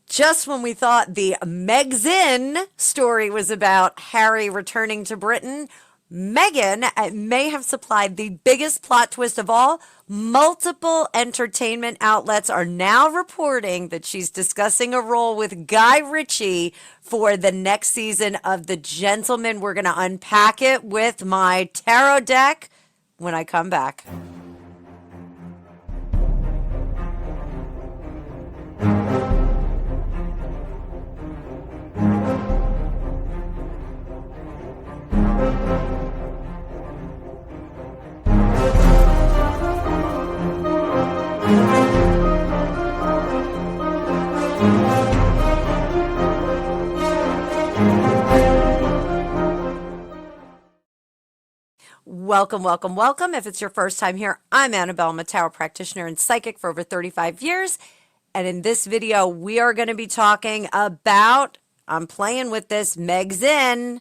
just when we thought the MEGSIN story was about Harry returning to Britain, Meghan may have supplied the biggest plot twist of all. Multiple entertainment outlets are now reporting that she's discussing a role with Guy Ritchie for the next season of The Gentleman. We're going to unpack it with my tarot deck when I come back. Welcome, welcome, welcome. If it's your first time here, I'm Annabelle. I'm a tarot practitioner and psychic for over 35 years. And in this video, we are going to be talking about, I'm playing with this, MEGSIN.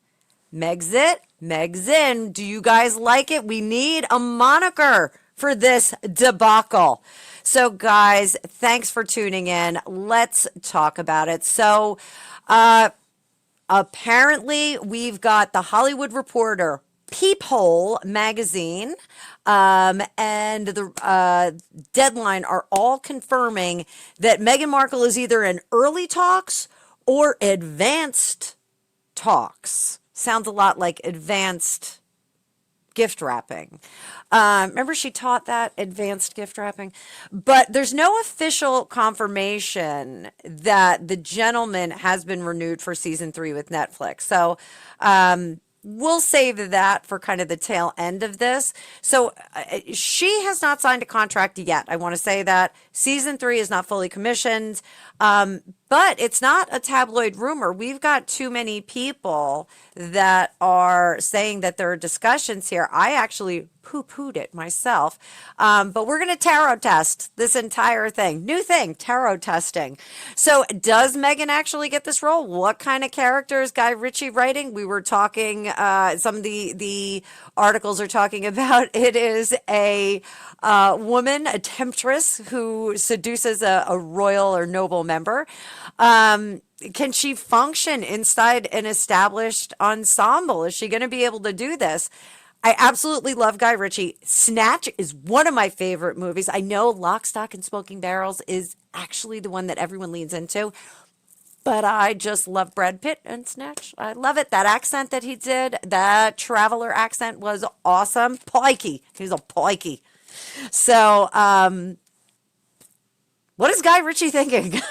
Megxit, MEGSIN. Do you guys like it? We need a moniker for this debacle. So guys, thanks for tuning in. Let's talk about it. So apparently we've got the Hollywood Reporter, Peephole magazine, and the Deadline are all confirming that Meghan Markle is either in early talks or advanced talks. Sounds a lot like advanced gift wrapping. Remember she taught that, advanced gift wrapping? But there's no official confirmation that The Gentleman has been renewed for season 3 with Netflix. So, we'll save that for kind of the tail end of this. So she has not signed a contract yet. I want to say that season 3 is not fully commissioned, but it's not a tabloid rumor. We've got too many people that are saying that there are discussions here. I actually poo-pooed it myself, but we're going to tarot test this entire thing. New thing, tarot testing. So does Meghan actually get this role? What kind of character is Guy Ritchie writing? We were talking, some of the articles are talking about it is a woman, a temptress who seduces a royal or noble member. Can she function inside an established ensemble? Is she going to be able to do this? I absolutely love Guy Ritchie. Snatch is one of my favorite movies. I know Lock, Stock, and Smoking Barrels is actually the one that everyone leans into, but I just love Brad Pitt and Snatch. I love it. That accent that he did, that traveler accent was awesome. Pikey. He's a pikey. So, what is Guy Ritchie thinking?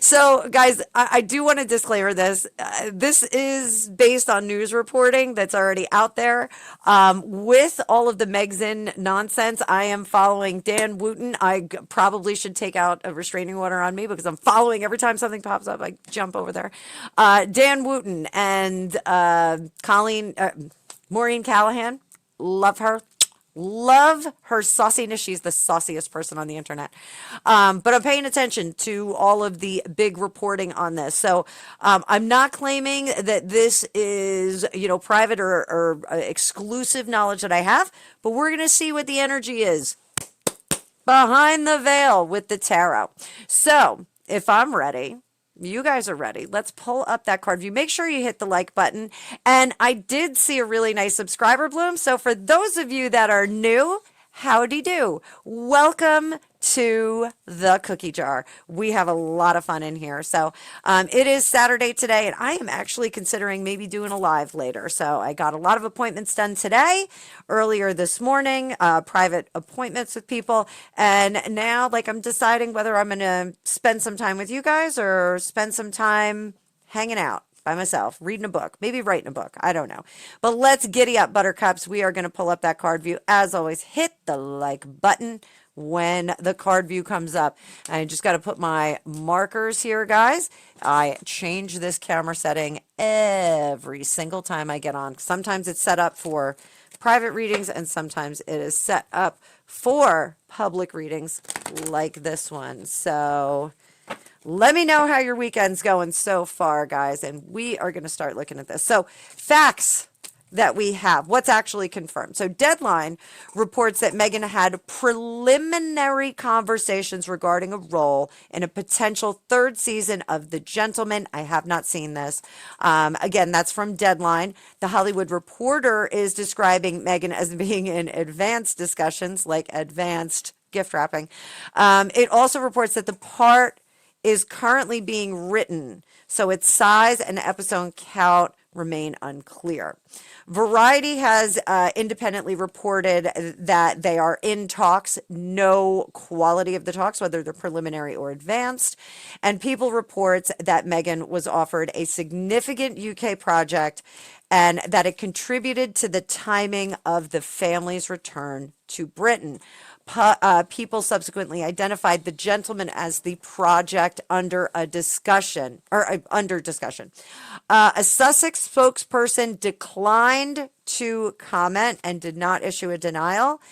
So, guys, I do want to disclaimer this. This is based on news reporting that's already out there. With all of the MEGSIN nonsense, I am following Dan Wooten. I probably should take out a restraining order on me because I'm following every time something pops up. I jump over there. Dan Wooten and Maureen Callahan. Love her. Love her sauciness. She's the sauciest person on the internet. But I'm paying attention to all of the big reporting on this. So I'm not claiming that this is, private or exclusive knowledge that I have, but we're going to see what the energy is behind the veil with the tarot. So if I'm ready, you guys are ready. Let's pull up that card view. Make sure you hit the like button. And I did see a really nice subscriber bloom. So for those of you that are new, howdy do. Welcome to the cookie jar. We have a lot of fun in here. So it is Saturday today, and I am actually considering maybe doing a live later. So I got a lot of appointments done today, earlier this morning, private appointments with people. And now, I'm deciding whether I'm going to spend some time with you guys or spend some time hanging out by myself, reading a book, maybe writing a book. I don't know. But let's giddy up, buttercups. We are going to pull up that card view. As always, hit the like button when the card view comes up. I just got to put my markers here, guys. I change this camera setting every single time I get on. Sometimes it's set up for private readings, and sometimes it is set up for public readings like this one. So let me know how your weekend's going so far, guys, and we are going to start looking at this. So facts. that we have, what's actually confirmed. So Deadline reports that Meghan had preliminary conversations regarding a role in a potential third season of The Gentleman. I have not seen this. Again, that's from Deadline. The Hollywood Reporter is describing Meghan as being in advanced discussions, like advanced gift wrapping. It also reports that the part is currently being written, so its size and episode count remain unclear. Variety has independently reported that they are in talks, no quality of the talks, whether they're preliminary or advanced. And People reports that Meghan was offered a significant UK project and that it contributed to the timing of the family's return to Britain. People subsequently identified The Gentleman as the project under discussion. A Sussex spokesperson declined to comment and did not issue a denial.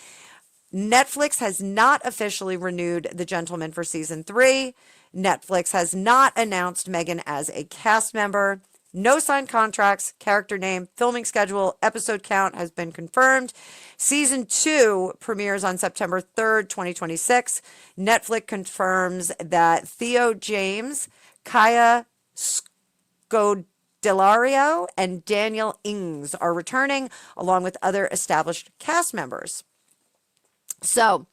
Netflix has not officially renewed The Gentleman for season 3. Netflix has not announced Meghan as a cast member. No signed contracts, character name, filming schedule, episode count has been confirmed. Season 2 premieres on September 3rd, 2026. Netflix confirms that Theo James, Kaya Scodelario, and Daniel Ings are returning, along with other established cast members. So,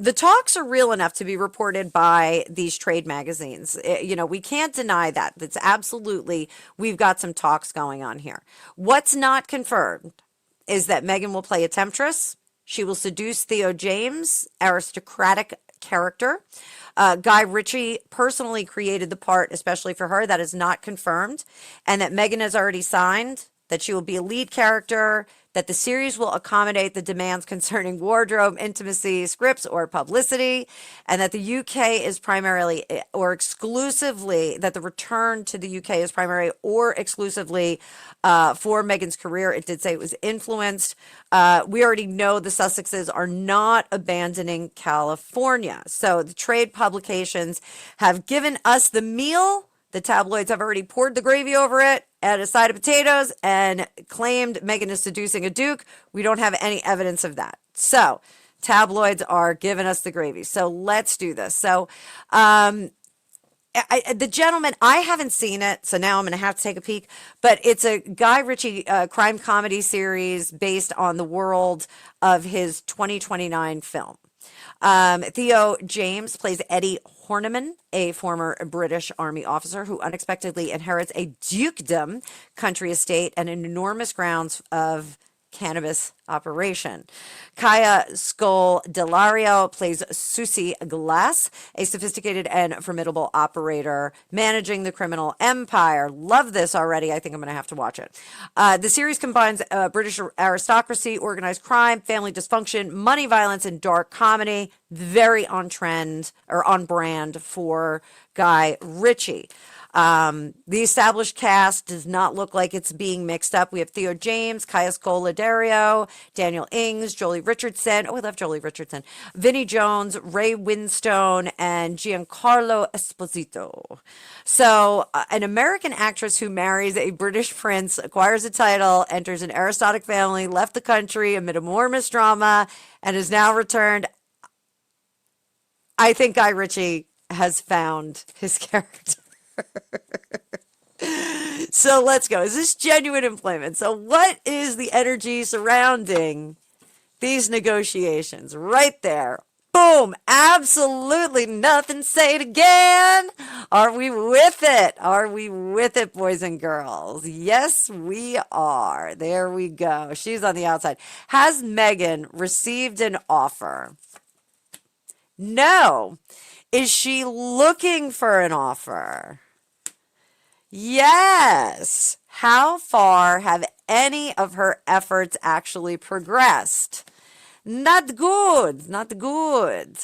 the talks are real enough to be reported by these trade magazines. We can't deny that. That's absolutely, we've got some talks going on here. What's not confirmed is that Meghan will play a temptress. She will seduce Theo James, aristocratic character. Guy Ritchie personally created the part, especially for her. That is not confirmed. And that Meghan has already signed that she will be a lead character, that the series will accommodate the demands concerning wardrobe, intimacy, scripts, or publicity, and that the UK is primarily or exclusively, that the return to the UK is primary or exclusively for Meghan's career. It did say it was influenced. We already know the Sussexes are not abandoning California. So the trade publications have given us the meal. The tabloids have already poured the gravy over it, add a side of potatoes, and claimed Meghan is seducing a duke. We don't have any evidence of that. So tabloids are giving us the gravy. So let's do this. So The Gentleman, I haven't seen it, so now I'm going to have to take a peek. But it's a Guy Ritchie crime comedy series based on the world of his 2029 film. Theo James plays Eddie Horniman, a former British Army officer who unexpectedly inherits a dukedom, country estate, and enormous grounds of cannabis operation. Kaya Scodelario plays Susie Glass, a sophisticated and formidable operator managing the criminal empire. Love this already. I think I'm going to have to watch it. The series combines British aristocracy, organized crime, family dysfunction, money violence, and dark comedy. Very on trend or on brand for Guy Ritchie. The established cast does not look like it's being mixed up. We have Theo James, Kaya Scodelario, Daniel Ings, Jolie Richardson. Oh, I love Jolie Richardson. Vinnie Jones, Ray Winstone, and Giancarlo Esposito. So, an American actress who marries a British prince, acquires a title, enters an aristocratic family, left the country amid enormous drama, and is now returned. I think Guy Ritchie has found his character. So let's go. Is this genuine employment? So what is the energy surrounding these negotiations? Right there. Boom. Absolutely nothing. Say it again. Are we with it? Are we with it, boys and girls? Yes, we are. There we go. She's on the outside. Has Meghan received an offer? No. Is she looking for an offer? Yes. How far have any of her efforts actually progressed? Not good. Not good.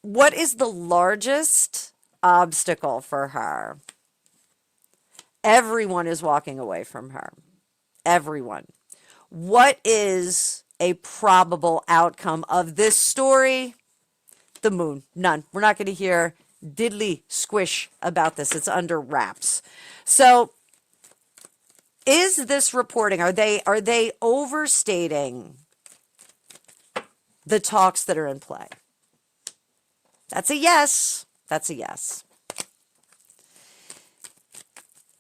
What is the largest obstacle for her? Everyone is walking away from her. Everyone. What is a probable outcome of this story? The moon. None. We're not going to hear diddly squish about this. It's under wraps. So Is this reporting, are they overstating the talks that are in play? That's a yes. That's a yes.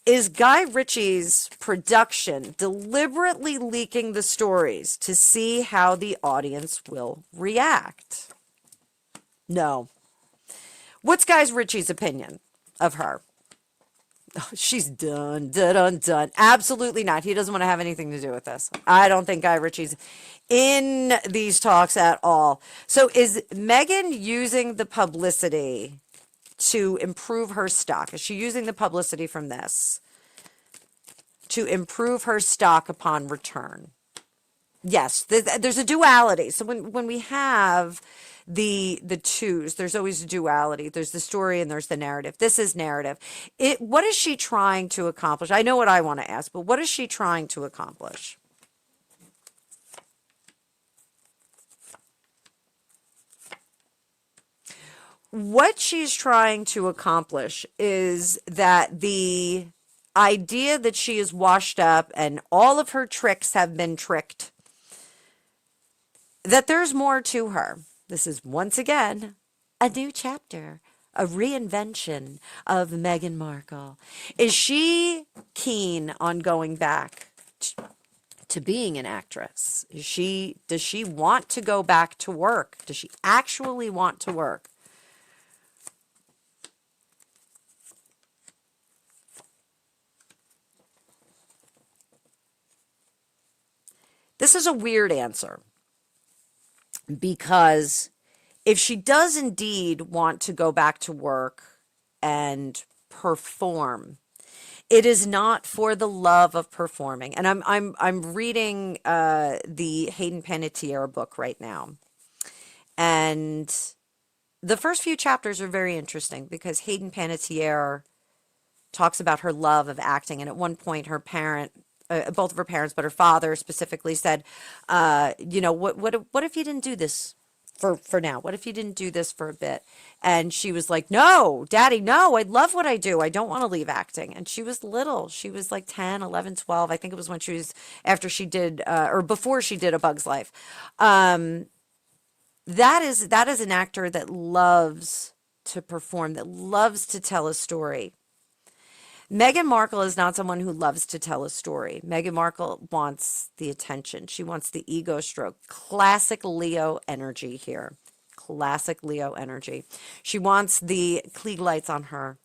Is Guy Ritchie's production deliberately leaking the stories to see how the audience will react? No. What's Guy Ritchie's opinion of her? Oh, she's done, done, done. Absolutely not. He doesn't want to have anything to do with this. I don't think Guy Ritchie's in these talks at all. So is Meghan using the publicity to improve her stock? Is she using the publicity from this to improve her stock upon return? Yes, there's a duality. So when we have the twos, there's always a duality. There's the story and there's the narrative. This is narrative. What is she trying to accomplish? I know what I want to ask, but what is she trying to accomplish? What she's trying to accomplish is that the idea that she is washed up and all of her tricks have been tricked, that there's more to her. This is once again a new chapter, a reinvention of Meghan Markle. Is she keen on going back to being an actress? Does she want to go back to work? Does she actually want to work? This is a weird answer, because if she does indeed want to go back to work and perform, it is not for the love of performing. And I'm reading the Hayden Panettiere book right now, and the first few chapters are very interesting because Hayden Panettiere talks about her love of acting, and at one point her parent, both of her parents, but her father specifically said, what if you didn't do this for now? What if you didn't do this for a bit? And she was like, no, Daddy, no, I love what I do. I don't want to leave acting. And she was little. She was like 10, 11, 12. I think it was when she was, after she did, or before she did A Bug's Life. That is an actor that loves to perform, that loves to tell a story. Meghan Markle is not someone who loves to tell a story. Meghan Markle wants the attention. She wants the ego stroke. Classic Leo energy here. Classic Leo energy. She wants the Klieg lights on her.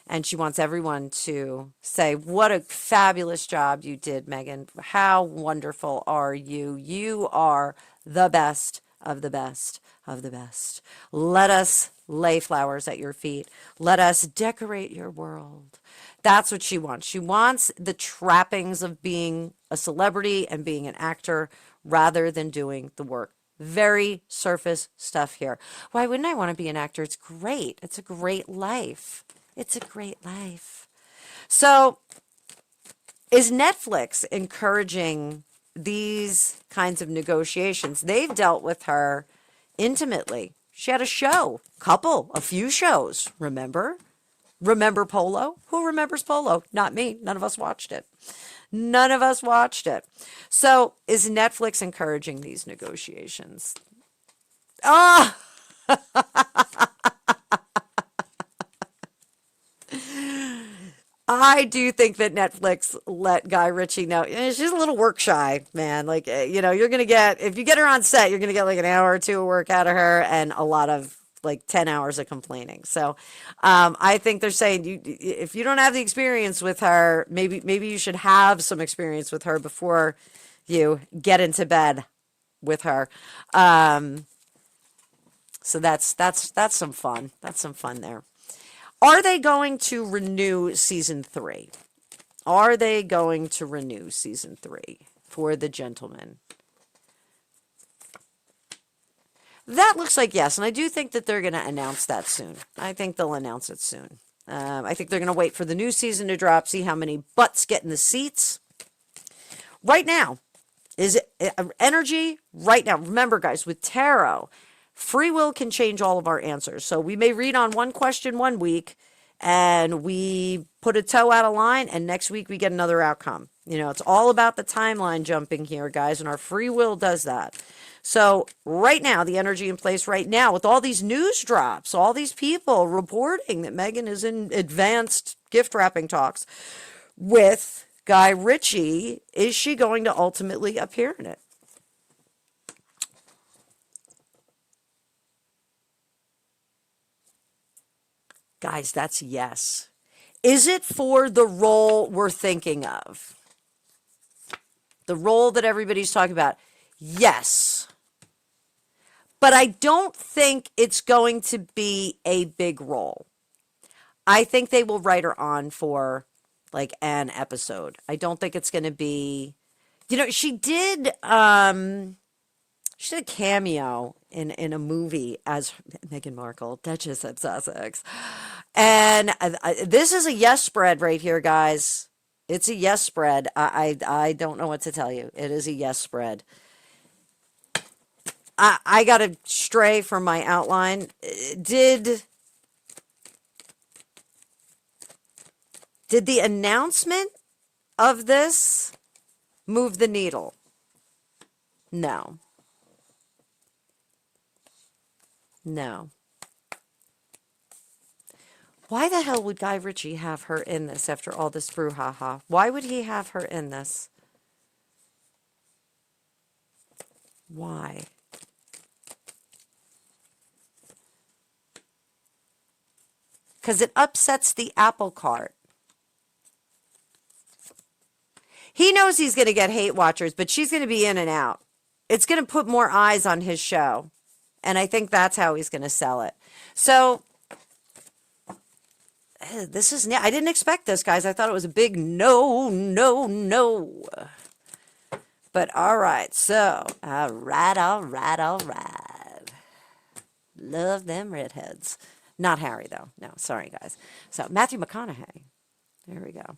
And she wants everyone to say, what a fabulous job you did, Meghan. How wonderful are you? You are the best of the best of the best. Let us lay flowers at your feet. Let us decorate your world. That's what she wants. She wants the trappings of being a celebrity and being an actor rather than doing the work. Very surface stuff here. Why wouldn't I want to be an actor? It's great. It's a great life. It's a great life. So is Netflix encouraging these kinds of negotiations? They've dealt with her intimately. She had a few shows, remember? Remember Polo? Who remembers Polo? Not me. None of us watched it. So is Netflix encouraging these negotiations? Ah! I do think that Netflix let Guy Ritchie know. She's a little work shy, man. Like, you're going to get, if you get her on set, you're going to get like an hour or two of work out of her and a lot of like 10 hours of complaining. So I think they're saying, if you don't have the experience with her, maybe you should have some experience with her before you get into bed with her. So that's some fun. That's some fun there. Are they going to renew season 3? Are they going to renew season 3 for The Gentleman? That looks like yes, and I do think that they're going to announce that soon. I think they'll announce it soon. I think they're going to wait for the new season to drop, see how many butts get in the seats. Right now, is it energy? Right now. Remember, guys, with tarot, free will can change all of our answers. So we may read on one question one week, and we put a toe out of line, and next week we get another outcome. It's all about the timeline jumping here, guys, and our free will does that. So right now, the energy in place right now with all these news drops, all these people reporting that Meghan is in advanced gift wrapping talks with Guy Ritchie, is she going to ultimately appear in it? Guys, that's yes. Is it for the role we're thinking of? The role that everybody's talking about? Yes. But I don't think it's going to be a big role. I think they will write her on for like an episode. I don't think it's going to be, she did a cameo in a movie as Meghan Markle, Duchess of Sussex. And this is a yes spread right here, guys. It's a yes spread. I don't know what to tell you. It is a yes spread. I got to stray from my outline. Did the announcement of this move the needle? No. No. Why the hell would Guy Ritchie have her in this after all this brouhaha? Why would he have her in this? Why? Because it upsets the apple cart. He knows he's going to get hate watchers, but she's going to be in and out. It's going to put more eyes on his show. And I think that's how he's going to sell it. So, this is, I didn't expect this, guys. I thought it was a big no, no, no. But all right, so, all right. Love them redheads. Not Harry, though. No, sorry, guys. So, Matthew McConaughey. There we go.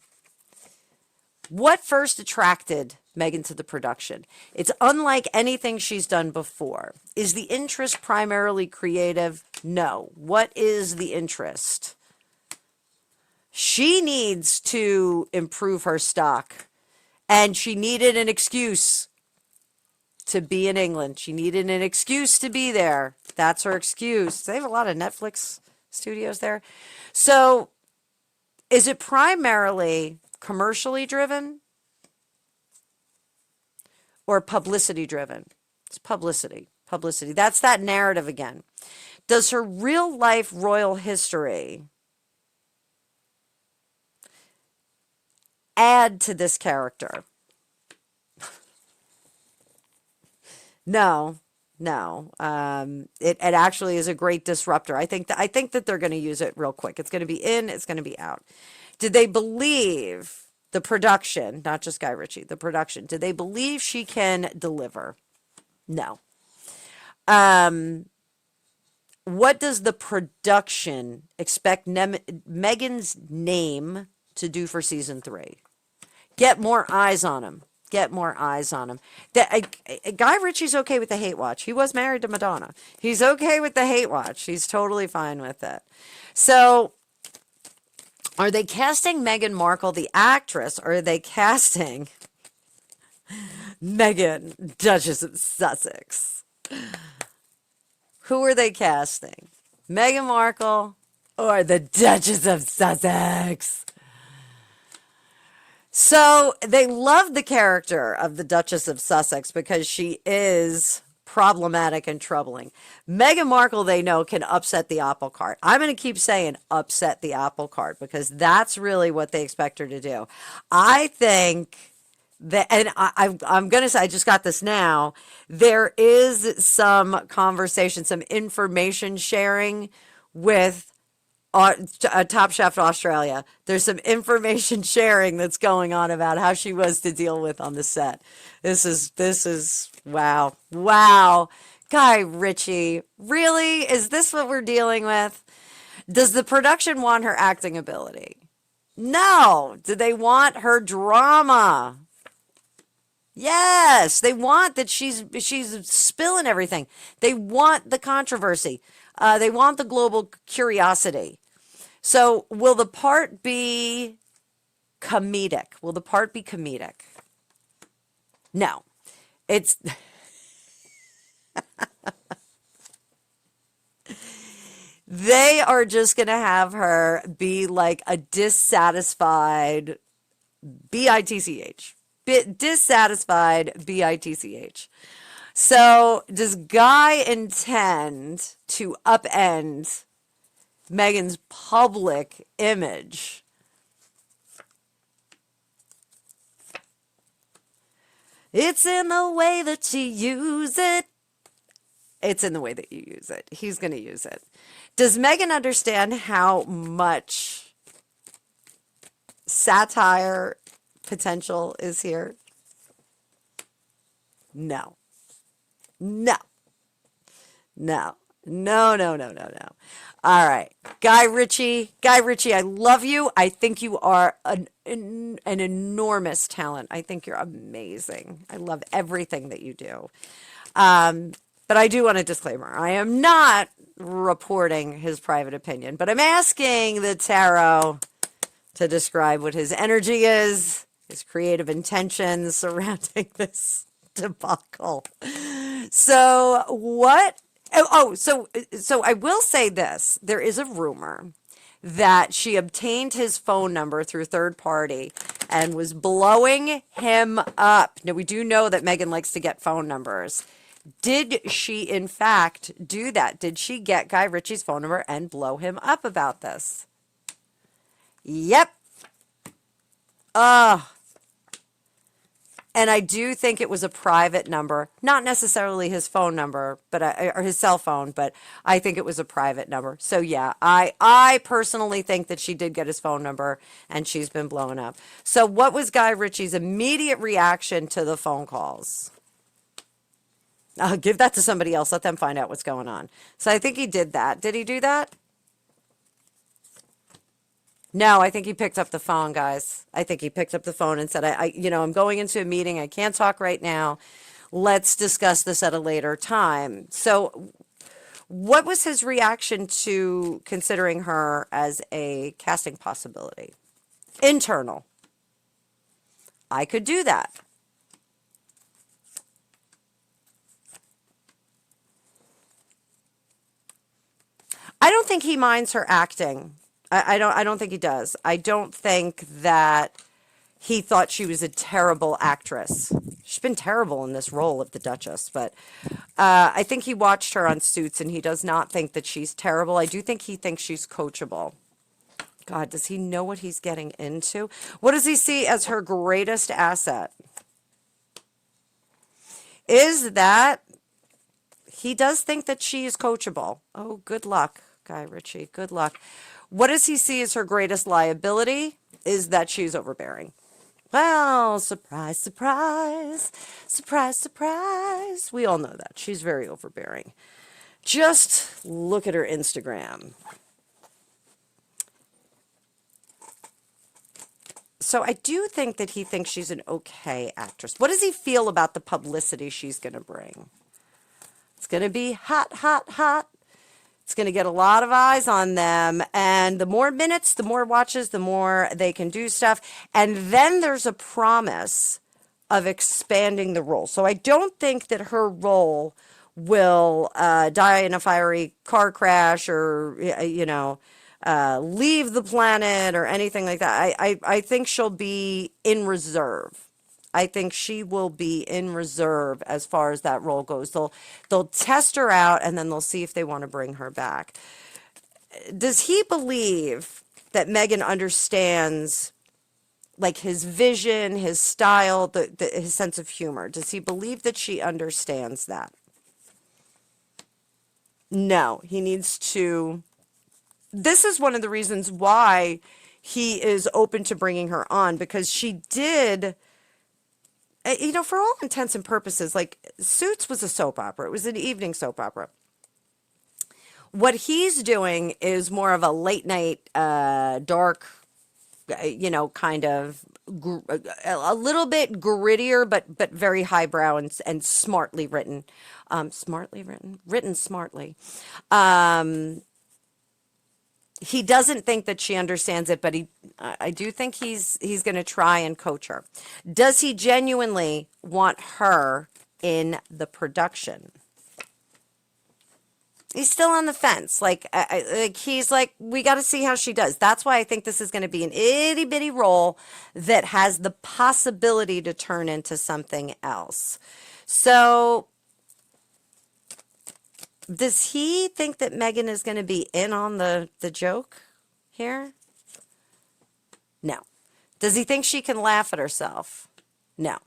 What first attracted Meghan to the production? It's unlike anything she's done before. Is the interest primarily creative? No. What is the interest? She needs to improve her stock, and she needed an excuse to be in England. She needed an excuse to be there. That's her excuse. They have a lot of Netflix studios there. So, is it primarily commercially driven or publicity driven? It's publicity. Publicity. That's that narrative again. Does her real life royal history add to this character? No. It actually is a great disruptor. I think that they're going to use it real quick. It's going to be in, it's going to be out. Did they believe the production, not just Guy Ritchie, the production, did they believe she can deliver? No. What does the production expect Meghan's name to do for season 3? Get more eyes on him. Get more eyes on him. Guy Ritchie's okay with the hate watch. He was married to Madonna. He's okay with the hate watch. He's totally fine with it. So, are they casting Meghan Markle, the actress, or are they casting Meghan, Duchess of Sussex? Who are they casting? Meghan Markle or the Duchess of Sussex? So they love the character of the Duchess of Sussex because she is problematic and troubling. Meghan Markle, they know, can upset the apple cart. I'm going to keep saying upset the apple cart because that's really what they expect her to do. I think that, and I'm going to say, I just got this now, there is some conversation, some information sharing with Top Chef Australia. There's some information sharing that's going on about how she was to deal with on the set. This is wow. Guy Ritchie, really? Is this what we're dealing with? Does the production want her acting ability? No. Do they want her drama? Yes. They want that she's spilling everything. They want the controversy. They want the global curiosity. So will the part be comedic? Will the part be comedic? No. It's they are just going to have her be like a dissatisfied bitch. Dissatisfied bitch. So does Guy intend to upend Meghan's public image? It's in the way that you use it. It's in the way that you use it. He's going to use it. Does Meghan understand how much satire potential is here? No. No. No. No, no, no, no, no. All right. Guy Ritchie, I love you. I think you are an enormous talent. I think you're amazing. I love everything that you do. But I do want a disclaimer. I am not reporting his private opinion, but I'm asking the tarot to describe what his energy is, his creative intentions surrounding this debacle. So what? So I will say this. There is a rumor that she obtained his phone number through third party and was blowing him up. Now, we do know that Meghan likes to get phone numbers. Did she, in fact, do that? Did she get Guy Ritchie's phone number and blow him up about this? Yep. And I do think it was a private number, not necessarily his phone number, but or his cell phone, but I think it was a private number. So yeah, I personally think that she did get his phone number and she's been blown up. So what was Guy Ritchie's immediate reaction to the phone calls? I'll give that to somebody else. Let them find out what's going on. So I think he did that. Did he do that? No, I think he picked up the phone, guys. I think he picked up the phone and said, I'm going into a meeting. I can't talk right now. Let's discuss this at a later time. So what was his reaction to considering her as a casting possibility? Internal. I could do that. I don't think he minds her acting. I don't think he does. I don't think that he thought she was a terrible actress. She's been terrible in this role of the Duchess, but I think he watched her on Suits and he does not think that she's terrible. I do think he thinks she's coachable. God, does he know what he's getting into? What does he see as her greatest asset? Is that he does think that she is coachable. Oh, good luck, Guy Ritchie. Good luck. What does he see as her greatest liability? Is that she's overbearing. Well, surprise, surprise, surprise, surprise. We all know that. She's very overbearing. Just look at her Instagram. So I do think that he thinks she's an okay actress. What does he feel about the publicity she's going to bring? It's going to be hot, hot, hot. It's going to get a lot of eyes on them. And the more minutes, the more watches, the more they can do stuff. And then there's a promise of expanding the role. So I don't think that her role will die in a fiery car crash or, leave the planet or anything like that. I think she'll be in reserve. I think she will be in reserve as far as that role goes. They'll test her out and then they'll see if they want to bring her back. Does he believe that Meghan understands like his vision, his style, his sense of humor? Does he believe that she understands that? No, he needs to. This is one of the reasons why he is open to bringing her on, because she did, for all intents and purposes, like Suits was a soap opera. It was an evening soap opera. What he's doing is more of a late night, dark, kind of a little bit grittier, but very highbrow and smartly written. Written smartly. he doesn't think that she understands it, but I do think he's going to try and coach her. Does he genuinely want her in the production? He's still on the fence. Like he's like, we got to see how she does. That's why I think this is going to be an itty bitty role that has the possibility to turn into something else. So, does he think that Meghan is going to be in on the joke here? No. Does he think she can laugh at herself? No.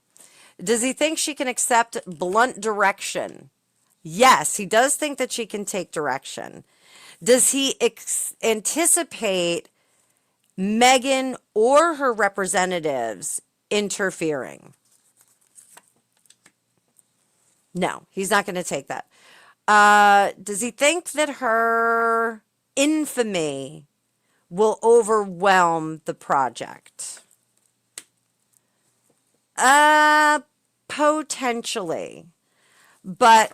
Does he think she can accept blunt direction? Yes, he does think that she can take direction. Does he anticipate Meghan or her representatives interfering? No, he's not going to take that. Does he think that her infamy will overwhelm the project? Potentially. But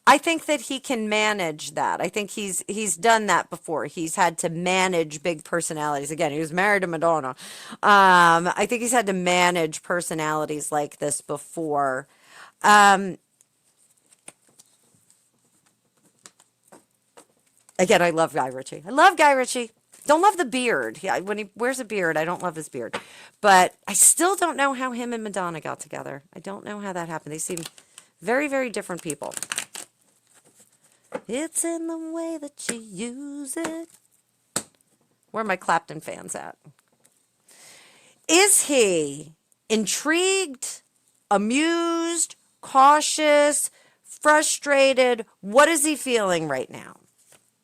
I think that he can manage that. I think he's done that before. He's had to manage big personalities. Again, he was married to Madonna. I think he's had to manage personalities like this before. Again, I love Guy Ritchie. I love Guy Ritchie. Don't love the beard. Yeah, when he wears a beard, I don't love his beard. But I still don't know how him and Madonna got together. I don't know how that happened. They seem very, very different people. It's in the way that you use it. Where are my Clapton fans at? Is he intrigued, amused, cautious, frustrated? What is he feeling right now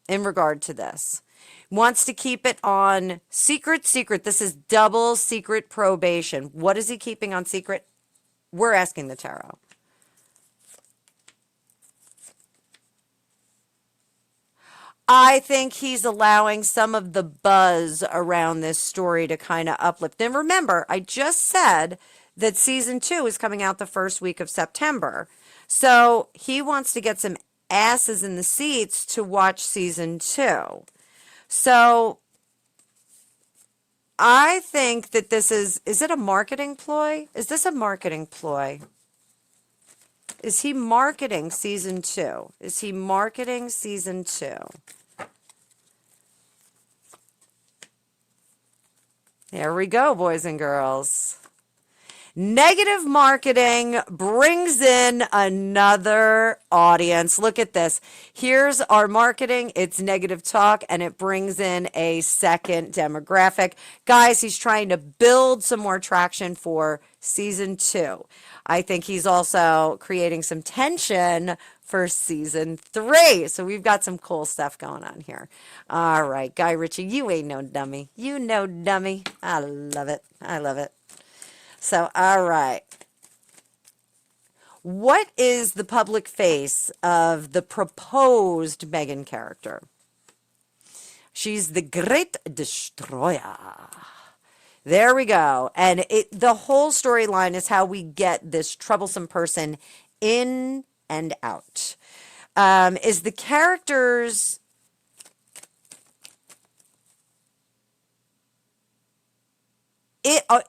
in regard to this? Wants to keep it on secret. This is double secret probation. What is he keeping on secret? We're asking the tarot. I think he's allowing some of the buzz around this story to kind of uplift. And remember, I just said that season 2 is coming out the first week of September. So he wants to get some asses in the seats to watch season 2. So I think that this is it a marketing ploy? Is this a marketing ploy? Is he marketing season 2? Is he marketing season 2? There we go, boys and girls. Negative marketing brings in another audience. Look at this. Here's our marketing. It's negative talk, and it brings in a second demographic. Guys, he's trying to build some more traction for season 2. I think he's also creating some tension for season 3. So we've got some cool stuff going on here. All right, Guy Ritchie, you ain't no dummy. You know dummy. I love it. I love it. So, all right. What is the public face of the proposed Meghan character? She's the Great Destroyer. There we go. And the whole storyline is how we get this troublesome person in and out. Is the characters...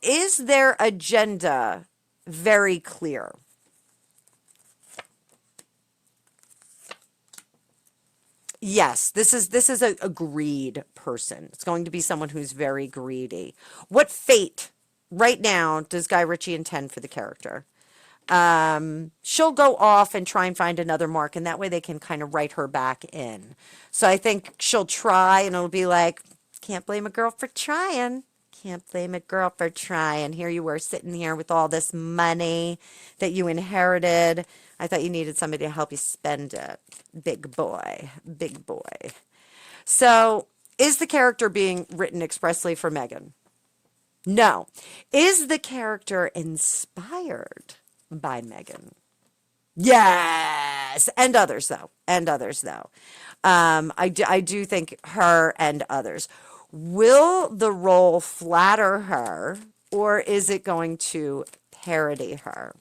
Is their agenda very clear? Yes, this is a greed person. It's going to be someone who's very greedy. What fate right now does Guy Ritchie intend for the character? She'll go off and try and find another mark, and that way they can kind of write her back in. So I think she'll try, and it'll be like, can't blame a girl for trying. Can't blame a girl for trying. Here you were sitting here with all this money that you inherited. I thought you needed somebody to help you spend it. Big boy, big boy. So is the character being written expressly for Meghan? No. Is the character inspired by Meghan? Yes. And others, though. I do think her and others. Will the role flatter her, or is it going to parody her?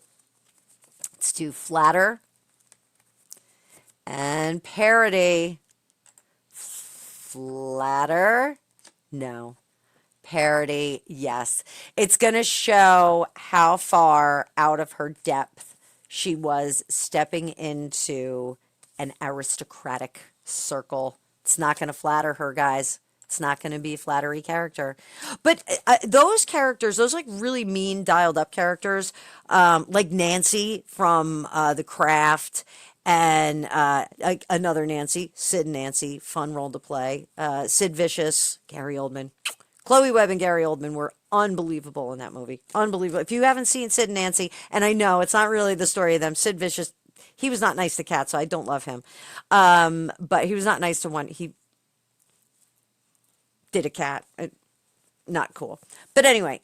Let's do flatter and parody. Flatter? No. Parody? Yes. It's going to show how far out of her depth she was stepping into an aristocratic circle. It's not going to flatter her, guys. It's not going to be a flattery character. But those characters, those like really mean, dialed up characters, like Nancy from The Craft, and another Nancy, Sid and Nancy, fun role to play. Sid Vicious, Gary Oldman. Chloe Webb and Gary Oldman were unbelievable in that movie. Unbelievable. If you haven't seen Sid and Nancy, and I know it's not really the story of them, Sid Vicious, he was not nice to cats, so I don't love him. But he was not nice to one. He did a cat. Not cool. But anyway,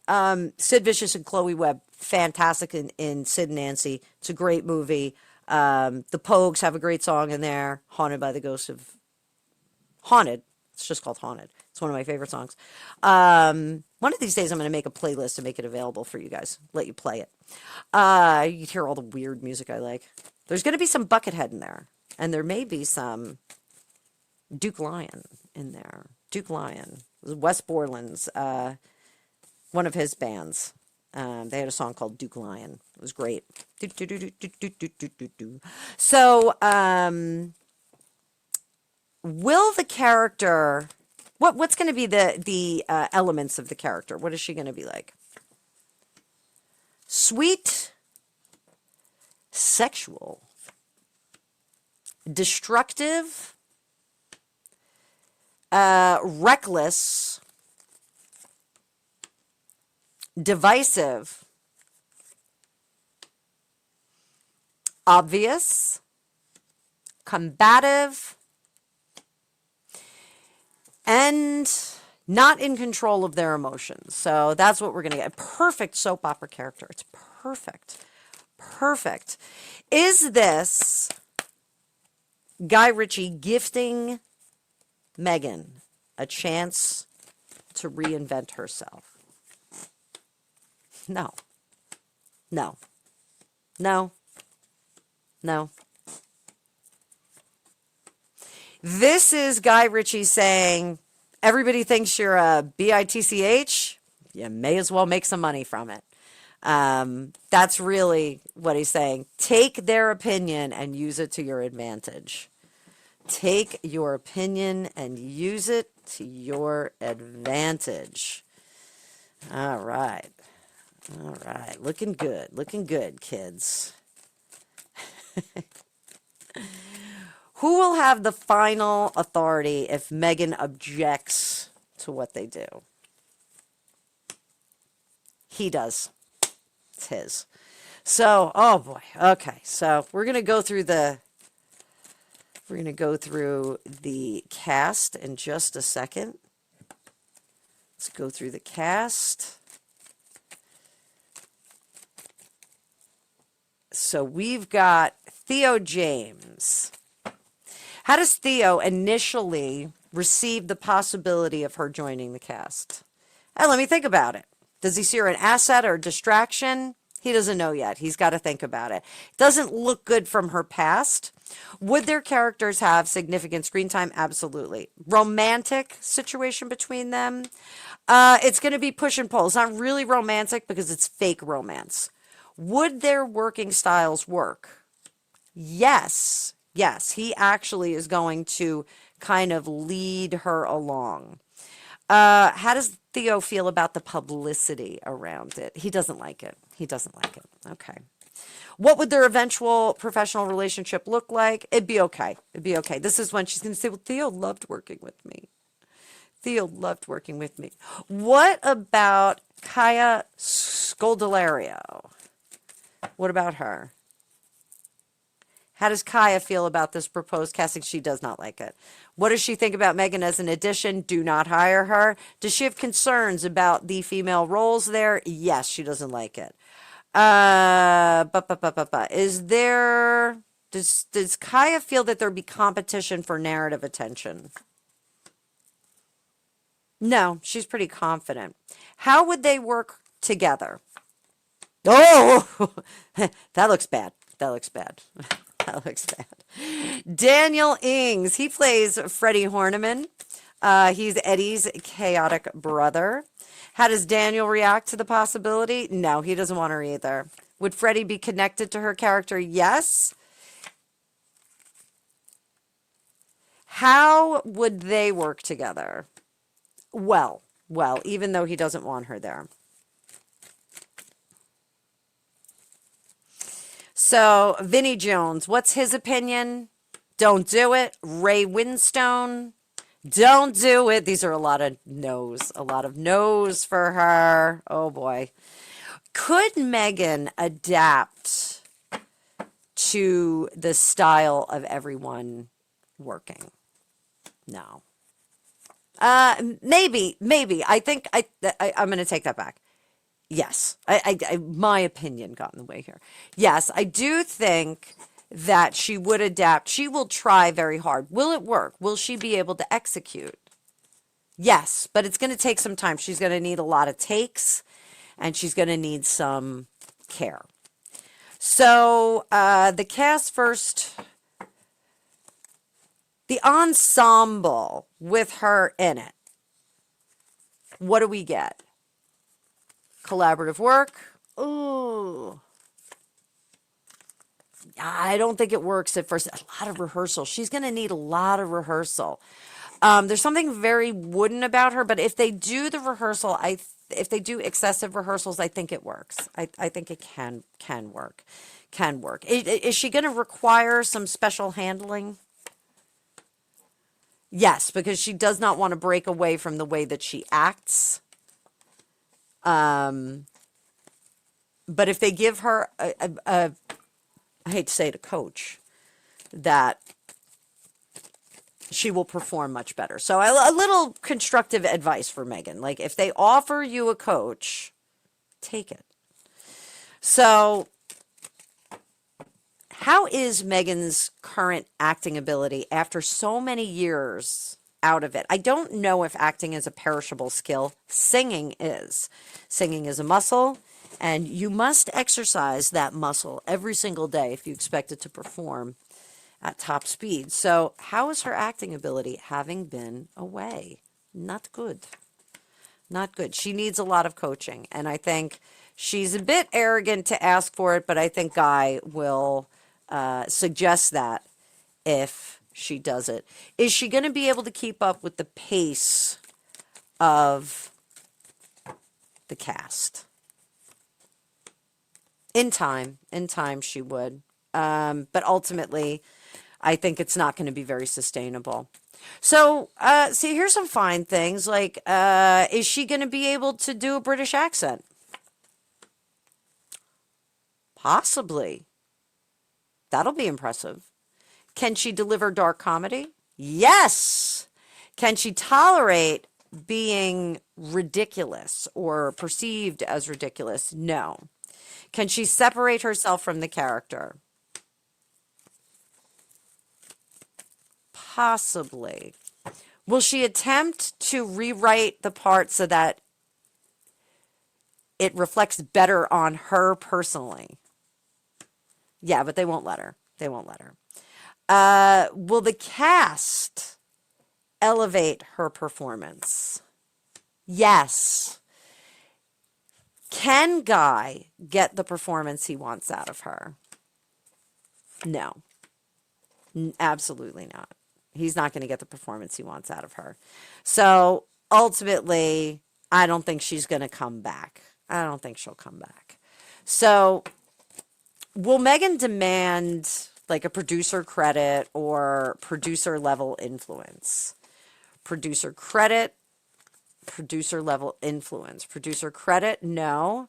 Sid Vicious and Chloe Webb, fantastic in Sid and Nancy. It's a great movie. The Pogues have a great song in there, Haunted by the Ghost of... Haunted. It's just called Haunted. It's one of my favorite songs. One of these days I'm going to make a playlist and make it available for you guys. Let you play it. You can hear all the weird music I like. There's going to be some Buckethead in there. And there may be some Duke Lyon in there. Duke Lyon. Wes Borland's, one of his bands. They had a song called Duke Lyon. It was great. So, will the character... What's going to be the elements of the character? What is she going to be like? Sweet, sexual, destructive, reckless, divisive, obvious, combative, and not in control of their emotions. So that's what we're going to get. A perfect soap opera character. It's perfect. Perfect. Is this Guy Ritchie gifting Meghan a chance to reinvent herself? No. No. No. No. This is Guy Ritchie saying, everybody thinks you're a bitch. You may as well make some money from it. That's really what he's saying. Take their opinion and use it to your advantage. Take your opinion and use it to your advantage. All right. All right. Looking good. Looking good, kids. Who will have the final authority if Meghan objects to what they do? He does. It's his. So, oh boy. Okay. So we're going to go through the cast in just a second. Let's go through the cast. So we've got Theo James. How does Theo initially receive the possibility of her joining the cast? Let me think about it. Does he see her an asset or a distraction? He doesn't know yet. He's got to think about it. Doesn't look good from her past. Would their characters have significant screen time? Absolutely. Romantic situation between them? It's going to be push and pull. It's not really romantic because it's fake romance. Would their working styles work? Yes. Yes, he actually is going to kind of lead her along. How does Theo feel about the publicity around it? He doesn't like it. He doesn't like it. Okay. What would their eventual professional relationship look like? It'd be okay. It'd be okay. This is when she's going to say, well, Theo loved working with me. Theo loved working with me. What about Kaya Scodelario? What about her? How does Kaya feel about this proposed casting? She does not like it. What does she think about Meghan as an addition? Do not hire her. Does she have concerns about the female roles there? Yes, she doesn't like it. Is there... Does Kaya feel that there'd be competition for narrative attention? No, she's pretty confident. How would they work together? Oh, that looks bad. That looks bad. That looks bad. Daniel Ings. He plays Freddie Horniman. He's Eddie's chaotic brother. How does Daniel react to the possibility? No, he doesn't want her either. Would Freddie be connected to her character? Yes. How would they work together? Well, even though he doesn't want her there. So, Vinnie Jones, what's his opinion? Don't do it. Ray Winstone, don't do it. These are a lot of no's for her. Oh boy. Could Meghan adapt to the style of everyone working? No. Maybe. I think I'm going to take that back. Yes. My opinion got in the way here. Yes, I do think that she would adapt. She will try very hard. Will it work? Will she be able to execute? Yes, but it's going to take some time. She's going to need a lot of takes, and she's going to need some care. So the cast first, the ensemble with her in it. What do we get? Collaborative work. Ooh. I don't think it works at first. A lot of rehearsal. She's going to need a lot of rehearsal. There's something very wooden about her, but if they do the rehearsal, if they do excessive rehearsals, I think it works. I think it can work. Can work. Is she going to require some special handling? Yes, because she does not want to break away from the way that she acts. But if they give her I hate to say it, a coach, that she will perform much better. So a little constructive advice for Meghan. Like, if they offer you a coach, take it. So how is Meghan's current acting ability after so many years out of it? I don't know if acting is a perishable skill. Singing is. Singing is a muscle, and you must exercise that muscle every single day if you expect it to perform at top speed. So how is her acting ability having been away? Not good. Not good. She needs a lot of coaching, and I think she's a bit arrogant to ask for it, but I think Guy will suggest that if she does it. Is she going to be able to keep up with the pace of the cast? In time she would. But ultimately, I think it's not going to be very sustainable. So, see, here's some fine things. Like, is she going to be able to do a British accent? Possibly. That'll be impressive. Can she deliver dark comedy? Yes. Can she tolerate being ridiculous or perceived as ridiculous? No. Can she separate herself from the character? Possibly. Will she attempt to rewrite the part so that it reflects better on her personally? Yeah, but they won't let her. They won't let her. Will the cast elevate her performance? Yes. Can Guy get the performance he wants out of her? No. Absolutely not. He's not going to get the performance he wants out of her. So ultimately, I don't think she's going to come back. I don't think she'll come back. So will Meghan demand like a producer credit or producer level influence? Producer credit, producer level influence. Producer credit, no.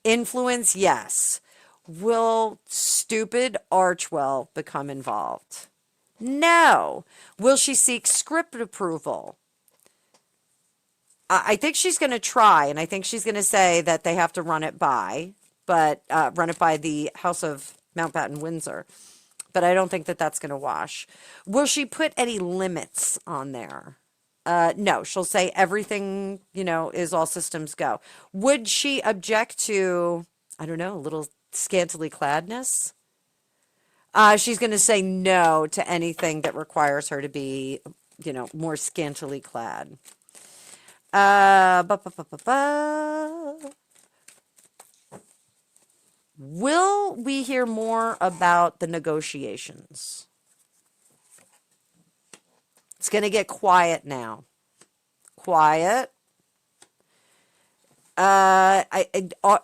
Influence, yes. Will stupid Archwell become involved? No. Will she seek script approval? I think she's going to try, and I think she's going to say that they have to run it by the House of Mountbatten Windsor. But I don't think that that's going to wash. Will she put any limits on there? No, she'll say everything, is all systems go. Would she object to, I don't know, a little scantily cladness? She's going to say no to anything that requires her to be more scantily clad. Ba, ba, ba, ba, ba. Will we hear more about the negotiations? It's going to get quiet now. Quiet.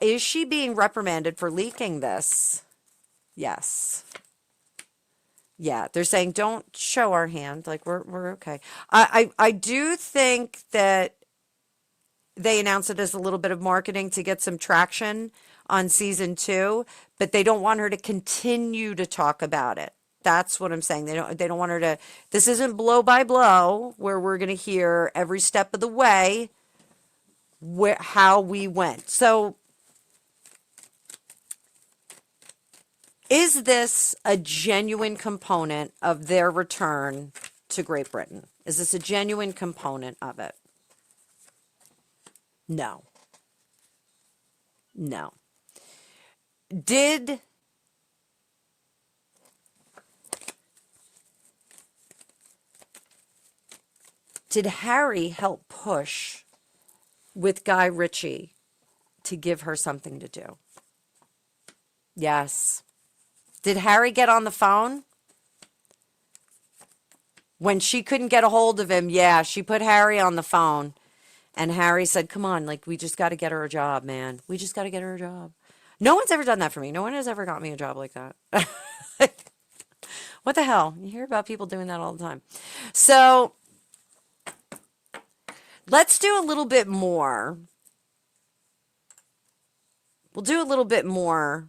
Is she being reprimanded for leaking this? Yes. Yeah, they're saying don't show our hand. Like we're okay. I do think that they announced it as a little bit of marketing to get some traction on season 2, but they don't want her to continue to talk about it. That's what I'm saying. They don't want her to. This isn't blow by blow where we're going to hear every step of the way how we went. So is this a genuine component of their return to Great Britain? Is this a genuine component of it? No. No. Did Harry help push with Guy Ritchie to give her something to do? Yes. Did Harry get on the phone? When she couldn't get a hold of him, yeah, she put Harry on the phone. And Harry said, come on, like, we just got to get her a job, man. We just got to get her a job. No one's ever done that for me. No one has ever got me a job like that. What the hell? You hear about people doing that all the time. So let's do a little bit more. We'll do a little bit more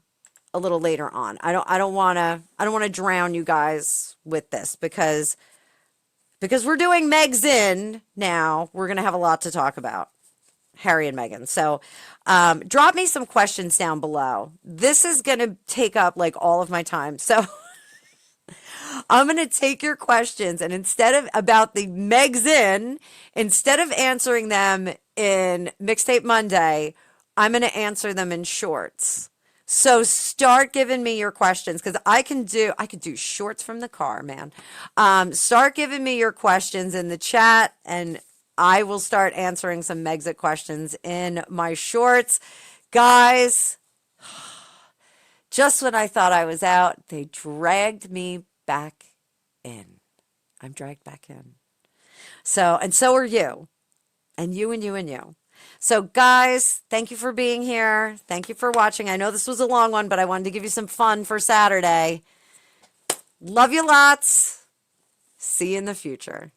a little later on. I don't want to drown you guys with this because we're doing MEGSIN now. We're going to have a lot to talk about. Harry and Meghan. So drop me some questions down below. This is going to take up like all of my time. So I'm going to take your questions, and instead of about the MEGSIN, instead of answering them in Mixtape Monday, I'm going to answer them in shorts. So start giving me your questions, because I could do shorts from the car, man. Start giving me your questions in the chat, and I will start answering some Megxit questions in my shorts. Guys, just when I thought I was out, they dragged me back in. I'm dragged back in. So are you. And you and you and you. So guys, thank you for being here. Thank you for watching. I know this was a long one, but I wanted to give you some fun for Saturday. Love you lots. See you in the future.